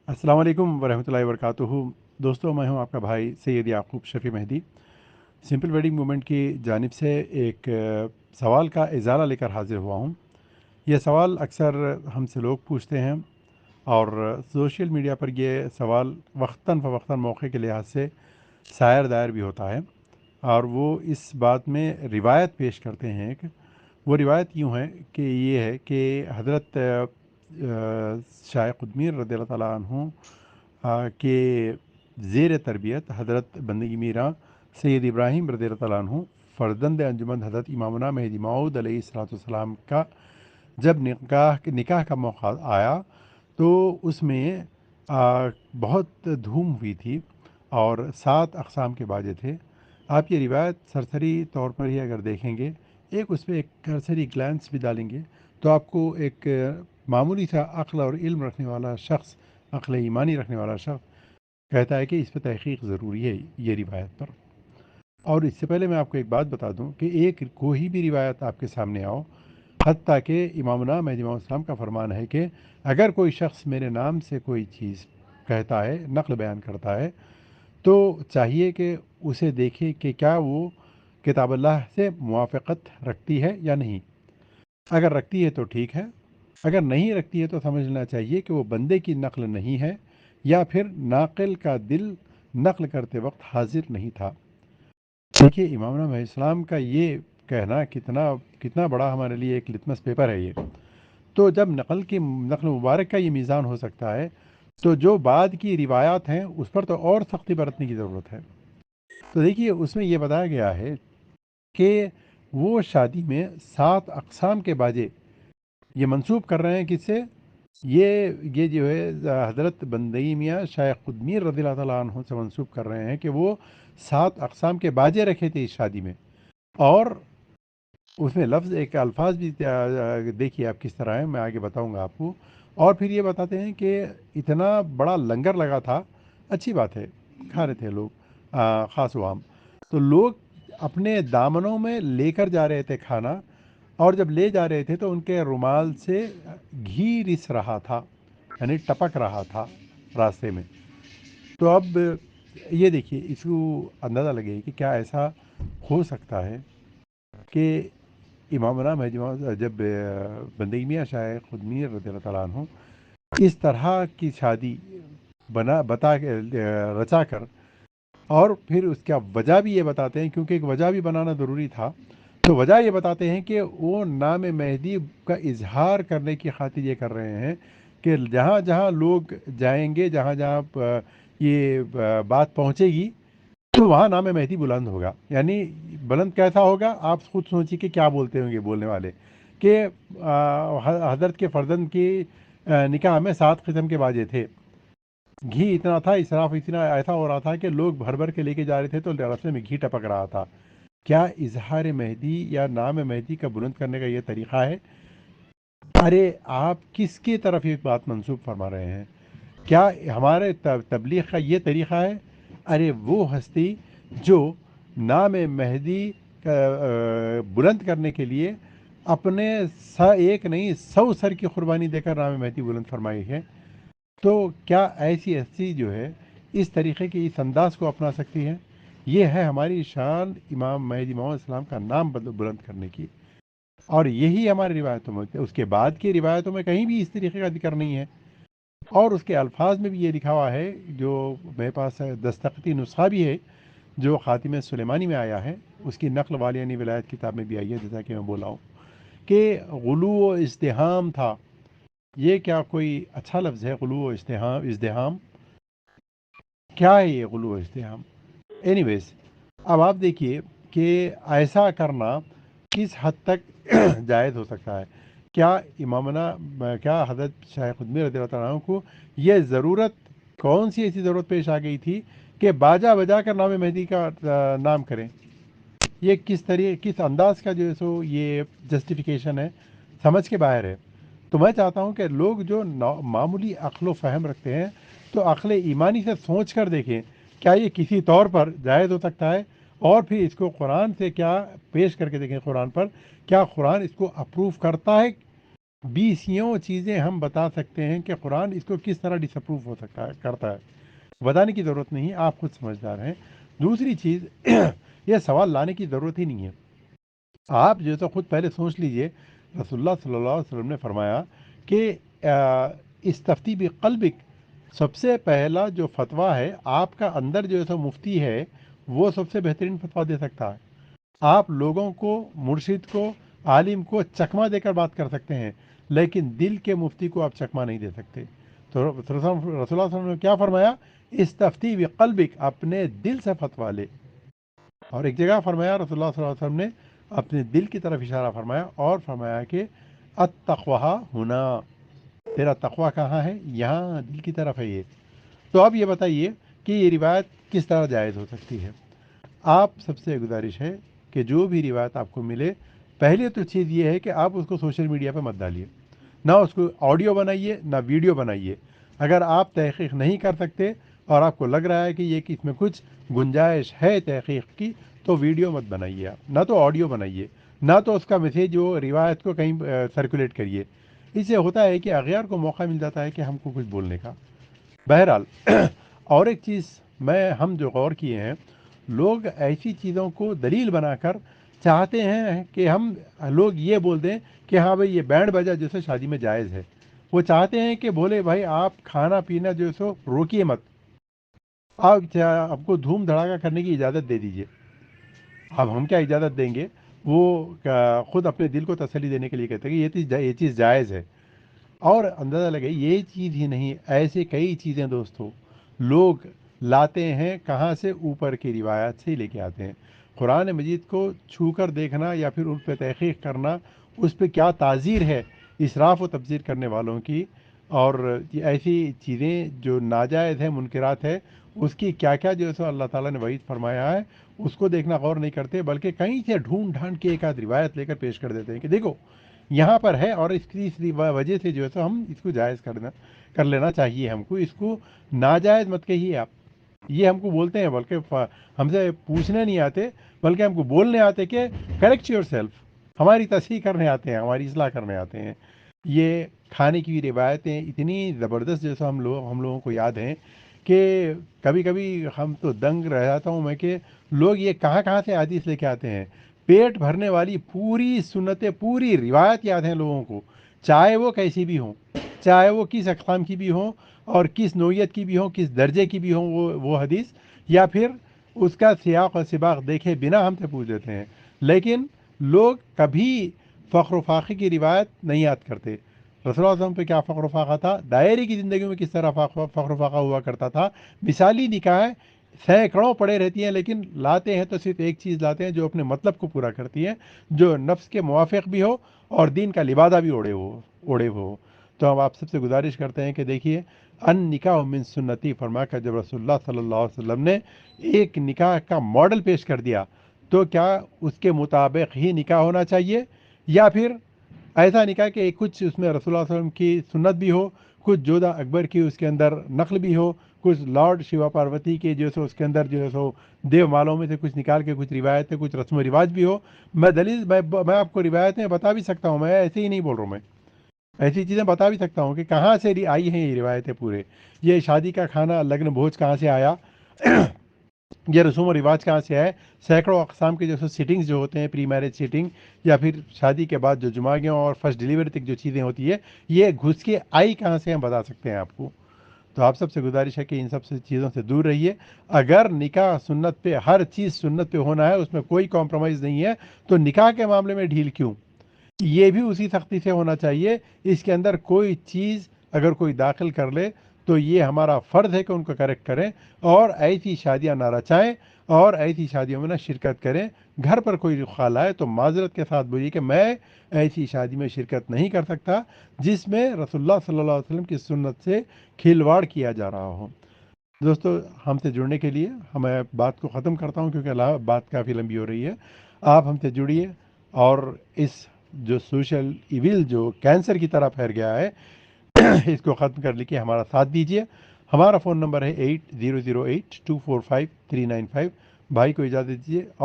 السلام علیکم ورحمۃ اللہ وبرکاتہ۔ دوستوں، میں ہوں آپ کا بھائی سید یعقوب شفیع مہدی۔ سمپل ویڈنگ موومنٹ کی جانب سے ایک سوال کا ازالہ لے کر حاضر ہوا ہوں۔ یہ سوال اکثر ہم سے لوگ پوچھتے ہیں، اور سوشل میڈیا پر یہ سوال وقتاً فوقتاً موقع کے لحاظ سے سائر دائر بھی ہوتا ہے، اور وہ اس بات میں روایت پیش کرتے ہیں کہ وہ روایت یوں ہے کہ یہ ہے کہ حضرت شاہ قطمیر رضی اللہ تعالیٰ عنہ کے زیر تربیت حضرت بندگی میراں سید ابراہیم رضی اللہ تعالیٰ عنہ فرزند انجمن حضرت امامنا مہدی موعود علیہ الصلوۃ والسلام کا جب نکاح کا موقع آیا تو اس میں بہت دھوم ہوئی تھی، اور 7 اقسام کے باجے تھے۔ آپ یہ روایت سرسری طور پر ہی اگر دیکھیں گے، ایک اس پہ ایک کرسری گلانس بھی ڈالیں گے، تو آپ کو ایک معمولی سا عقل اور علم رکھنے والا شخص، عقل ایمانی رکھنے والا شخص کہتا ہے کہ اس پہ تحقیق ضروری ہے یہ روایت پر۔ اور اس سے پہلے میں آپ کو ایک بات بتا دوں کہ ایک کوئی بھی روایت آپ کے سامنے آؤ، حتیٰ کہ امامنا مہدی موعود السلام کا فرمان ہے کہ اگر کوئی شخص میرے نام سے کوئی چیز کہتا ہے، نقل بیان کرتا ہے، تو چاہیے کہ اسے دیکھے کہ کیا وہ کتاب اللہ سے موافقت رکھتی ہے یا نہیں۔ اگر رکھتی ہے تو ٹھیک ہے، اگر نہیں رکھتی ہے تو سمجھنا چاہیے کہ وہ بندے کی نقل نہیں ہے، یا پھر ناقل کا دل نقل کرتے وقت حاضر نہیں تھا۔ دیکھیے، امام علیہ السلام کا یہ کہنا کتنا بڑا ہمارے لیے ایک لتمس پیپر ہے یہ۔ تو جب نقل مبارک کا یہ میزان ہو سکتا ہے، تو جو بعد کی روایات ہیں اس پر تو اور سختی برتنے کی ضرورت ہے۔ تو دیکھیے، اس میں یہ بتایا گیا ہے کہ وہ شادی میں 7 اقسام کے باجے یہ منسوب کر رہے ہیں کس سے؟ یہ جو ہے حضرت بندگی میاں شاہ قطمیر رضی اللہ تعالیٰ عنہ سے منسوب کر رہے ہیں کہ وہ 7 اقسام کے باجے رکھے تھے اس شادی میں۔ اور اس میں لفظ ایک الفاظ بھی دیکھیے آپ کس طرح ہیں، میں آگے بتاؤں گا آپ کو۔ اور پھر یہ بتاتے ہیں کہ اتنا بڑا لنگر لگا تھا، اچھی بات ہے، کھا رہے تھے لوگ، خاص و عام۔ تو لوگ اپنے دامنوں میں لے کر جا رہے تھے کھانا، اور جب لے جا رہے تھے تو ان کے رومال سے گھی رس رہا تھا، یعنی ٹپک رہا تھا راستے میں۔ تو اب یہ دیکھیے، اس کو اندازہ لگے کہ کیا ایسا ہو سکتا ہے کہ امامنا مہدی موعود جب بندگی میاں شاہ قطمیر رضی اللہ تعالیٰ عنہ اس طرح کی شادی رچا کر، اور پھر اس کا وجہ بھی یہ بتاتے ہیں، کیونکہ ایک وجہ بھی بنانا ضروری تھا، تو وجہ یہ بتاتے ہیں کہ وہ نام مہدی کا اظہار کرنے کی خاطر یہ کر رہے ہیں کہ جہاں جہاں لوگ جائیں گے، جہاں جہاں یہ بات پہنچے گی، تو وہاں نام مہدی بلند ہوگا۔ یعنی بلند کیسا ہوگا؟ آپ خود سوچیے کہ کیا بولتے ہوں گے بولنے والے، کہ حضرت کے فرزند کی نکاح میں 7 قسم کے باجے تھے، گھی اتنا تھا، اسراف اتنا ایسا ہو رہا تھا کہ لوگ بھر بھر کے لے کے جا رہے تھے تو راستے میں گھی ٹپک رہا تھا۔ کیا اظہار مہدی یا نام مہدی کا بلند کرنے کا یہ طریقہ ہے؟ ارے آپ کس کی طرف یہ بات منسوب فرما رہے ہیں؟ کیا ہمارے تبلیغ کا یہ طریقہ ہے؟ ارے وہ ہستی جو نام مہدی کا بلند کرنے کے لیے اپنے ایک نہیں 100 سر کی قربانی دے کر نام مہدی بلند فرمائی ہے، تو کیا ایسی ہستی جو ہے اس طریقے کی اس انداز کو اپنا سکتی ہے؟ یہ ہے ہماری شان امام مہدی موعود السلام کا نام بلند کرنے کی، اور یہی ہماری روایتوں میں، اس کے بعد کی روایتوں میں کہیں بھی اس طریقے کا ذکر نہیں ہے۔ اور اس کے الفاظ میں بھی یہ لکھا ہوا ہے، جو میرے پاس دستخطی نسخہ بھی ہے، جو خاتم سلیمانی میں آیا ہے، اس کی نقل والیانی ولایت کتاب میں بھی آئی ہے، جیسا کہ میں بولا ہوں کہ غلو و ازدحام تھا۔ یہ کیا کوئی اچھا لفظ ہے، غلو و ازدحام؟ کیا ہے یہ غلو و ازدحام؟ اینی ویز، اب آپ دیکھیے کہ ایسا کرنا کس حد تک جائز ہو سکتا ہے۔ کیا کیا حضرت شاہ قطمیر رضی اللہ تعالیٰ عنہ کو یہ ضرورت، کون سی ایسی ضرورت پیش آ گئی تھی کہ باجا بجا کر نام مہدی کا نام کریں؟ یہ کس انداز کا جو ہے سو یہ جسٹیفیکیشن ہے، سمجھ کے باہر ہے۔ تو میں چاہتا ہوں کہ لوگ جو معمولی عقل و فہم رکھتے ہیں، تو عقل ایمانی سے سوچ کر دیکھیں کیا یہ کسی طور پر جائز ہو سکتا ہے، اور پھر اس کو قرآن سے کیا پیش کر کے دیکھیں، قرآن پر کیا قرآن اس کو اپروو کرتا ہے 20 چیزیں ہم بتا سکتے ہیں کہ قرآن اس کو کس طرح ڈس اپروو ہو سکتا ہے کرتا ہے، بتانے کی ضرورت نہیں، آپ خود سمجھدار ہیں۔ دوسری چیز یہ سوال لانے کی ضرورت ہی نہیں ہے، آپ جو تو خود پہلے سوچ لیجئے، رسول اللہ صلی اللہ علیہ وسلم نے فرمایا کہ استفتی بقلبک، سب سے پہلا جو فتویٰ ہے آپ کا اندر جو ہے سو مفتی ہے وہ سب سے بہترین فتویٰ دے سکتا ہے۔ آپ لوگوں کو، مرشد کو، عالم کو چکمہ دے کر بات کر سکتے ہیں، لیکن دل کے مفتی کو آپ چکمہ نہیں دے سکتے۔ تو رسول اللہ صلی اللہ علیہ وسلم نے کیا فرمایا؟ استفتی بقلبک، اپنے دل سے فتویٰ لے۔ اور ایک جگہ فرمایا رسول اللہ صلی اللہ علیہ وسلم نے، اپنے دل کی طرف اشارہ فرمایا اور فرمایا کہ التقویٰ ہونا، تیرا تقویٰ کہاں ہے؟ یہاں دل کی طرف ہے یہ۔ تو اب یہ بتائیے کہ یہ روایت کس طرح جائز ہو سکتی ہے؟ آپ سب سے گزارش ہے کہ جو بھی روایت آپ کو ملے، پہلے تو چیز یہ ہے کہ آپ اس کو سوشل میڈیا پہ مت ڈالیے، نہ اس کو آڈیو بنائیے نہ ویڈیو بنائیے۔ اگر آپ تحقیق نہیں کر سکتے اور آپ کو لگ رہا ہے کہ یہ کہ اس میں کچھ گنجائش ہے تحقیق کی، تو ویڈیو مت بنائیے، آپ نہ تو آڈیو بنائیے، نہ تو اس کا میسیج وہ روایت کو کہیں سرکولیٹ کریے۔ اس سے ہوتا ہے کہ اغیار کو موقع مل جاتا ہے کہ ہم کو کچھ بولنے کا۔ بہرحال اور ایک چیز ہم جو غور کیے ہیں، لوگ ایسی چیزوں کو دلیل بنا کر چاہتے ہیں کہ ہم لوگ یہ بول دیں کہ ہاں بھئی یہ بینڈ بجا جیسے شادی میں جائز ہے۔ وہ چاہتے ہیں کہ بولے بھائی آپ کھانا پینا جو سو روکیے مت، آپ کو دھوم دھڑاکا کرنے کی اجازت دے دیجیے۔ اب ہم کیا اجازت دیں گے؟ وہ خود اپنے دل کو تسلی دینے کے لیے کہتے ہیں کہ یہ چیز جائز ہے۔ اور اندازہ لگے یہ چیز ہی نہیں، ایسے کئی چیزیں دوستو لوگ لاتے ہیں، کہاں سے؟ اوپر کی روایات سے ہی لے کے آتے ہیں۔ قرآن مجید کو چھو کر دیکھنا یا پھر ان پہ تحقیق کرنا، اس پہ کیا تعزیر ہے اسراف و تبذیر کرنے والوں کی، اور یہ ایسی چیزیں جو ناجائز ہیں، منکرات ہے، اس کی کیا کیا جو ہے سو اللہ تعالیٰ نے وعید فرمایا ہے، اس کو دیکھنا غور نہیں کرتے، بلکہ کہیں سے ڈھونڈ ڈھانڈ کے ایک آدھ روایت لے کر پیش کر دیتے ہیں کہ دیکھو یہاں پر ہے، اور اس کی وجہ سے جو ہے تو ہم اس کو جائز کر لینا چاہیے، ہم کو اس کو ناجائز مت کہیے آپ۔ یہ ہم کو بولتے ہیں، بلکہ ہم سے پوچھنے نہیں آتے، بلکہ ہم کو بولنے آتے کہ کریکٹ یور سیلف، ہماری تصحیح کرنے آتے ہیں، ہماری اصلاح کرنے آتے ہیں۔ یہ کھانے کی روایتیں اتنی زبردست جیسا ہم لوگوں کو یاد ہیں کہ کبھی کبھی ہم تو دنگ رہ جاتا ہوں میں کہ لوگ یہ کہاں کہاں سے حدیث لے کے آتے ہیں۔ پیٹ بھرنے والی پوری سنتیں، پوری روایت یاد ہیں لوگوں کو، چاہے وہ کیسی بھی ہوں، چاہے وہ کس اقسام کی بھی ہوں اور کس نوعیت کی بھی ہوں، کس درجے کی بھی ہوں وہ حدیث، یا پھر اس کا سیاق و سباق دیکھے بنا ہم سے پوچھ دیتے ہیں۔ لیکن لوگ کبھی فخر و فاخر کی روایت نہیں یاد کرتے۔ رسول اللہ علیہ وسلم پہ کیا فخر و فاقہ تھا، دائرے کی زندگی میں کس طرح فخر و فاقہ ہوا کرتا تھا۔ مثالی نکاح سینکڑوں پڑے رہتی ہیں، لیکن لاتے ہیں تو صرف ایک چیز لاتے ہیں جو اپنے مطلب کو پورا کرتی ہے، جو نفس کے موافق بھی ہو اور دین کا لبادہ بھی اوڑے ہو۔ تو ہم آپ سب سے گزارش کرتے ہیں کہ دیکھیے، ان نکاح من سنتی فرما کر جب رسول اللہ صلی اللہ علیہ وسلم نے ایک نکاح کا ماڈل پیش کر دیا، تو کیا اس کے مطابق ہی نکاح ہونا چاہیے، یا پھر ایسا نکاح کہ کچھ اس میں رسول اللہ صلی اللہ علیہ وسلم کی سنت بھی ہو، کچھ جودھا اکبر کی اس کے اندر نقل بھی ہو، کچھ لارڈ شیوا پاروتی کے جو سو اس کے اندر جو ہے سو دیو مالوں میں سے کچھ نکال کے کچھ روایتیں، کچھ رسم و رواج بھی ہو۔ میں آپ کو روایتیں بتا بھی سکتا ہوں، میں ایسے ہی نہیں بول رہا ہوں، میں ایسی چیزیں بتا بھی سکتا ہوں کہ کہاں سے آئی ہیں یہ روایتیں پورے۔ یہ شادی کا کھانا لگن بھوج کہاں سے آیا، یہ رسوم و رواج کہاں سے ہے، سینکڑوں اقسام کے جو سیٹنگز جو ہوتے ہیں، پری میرج سیٹنگ یا پھر شادی کے بعد جو جمعگیوں اور فرسٹ ڈیلیوری تک جو چیزیں ہوتی ہے، یہ گھس کے آئی کہاں سے، ہم بتا سکتے ہیں آپ کو۔ تو آپ سب سے گزارش ہے کہ ان سب سے چیزوں سے دور رہیے۔ اگر نکاح سنت پہ، ہر چیز سنت پہ ہونا ہے، اس میں کوئی کمپرومائز نہیں ہے، تو نکاح کے معاملے میں ڈھیل کیوں؟ یہ بھی اسی سختی سے ہونا چاہیے۔ اس کے اندر کوئی چیز اگر کوئی داخل کر لے تو یہ ہمارا فرض ہے کہ ان کو کریکٹ کریں، اور ایسی شادیاں نہ رچائیں اور ایسی شادیوں میں نہ شرکت کریں۔ گھر پر کوئی خال آئے تو معذرت کے ساتھ بولیے کہ میں ایسی شادی میں شرکت نہیں کر سکتا جس میں رسول اللہ صلی اللہ علیہ وسلم کی سنت سے کھلواڑ کیا جا رہا ہو۔ دوستو، ہم سے جڑنے کے لیے میں بات کو ختم کرتا ہوں کیونکہ بات کافی لمبی ہو رہی ہے۔ آپ ہم سے جڑیے اور اس جو سوشل ایویل جو کینسر کی طرح پھیل گیا ہے اس کو ختم کرنے کے ہمارا ساتھ دیجیے۔ ہمارا فون نمبر ہے 8008245395۔ بھائی کو اجازت دیجیے اور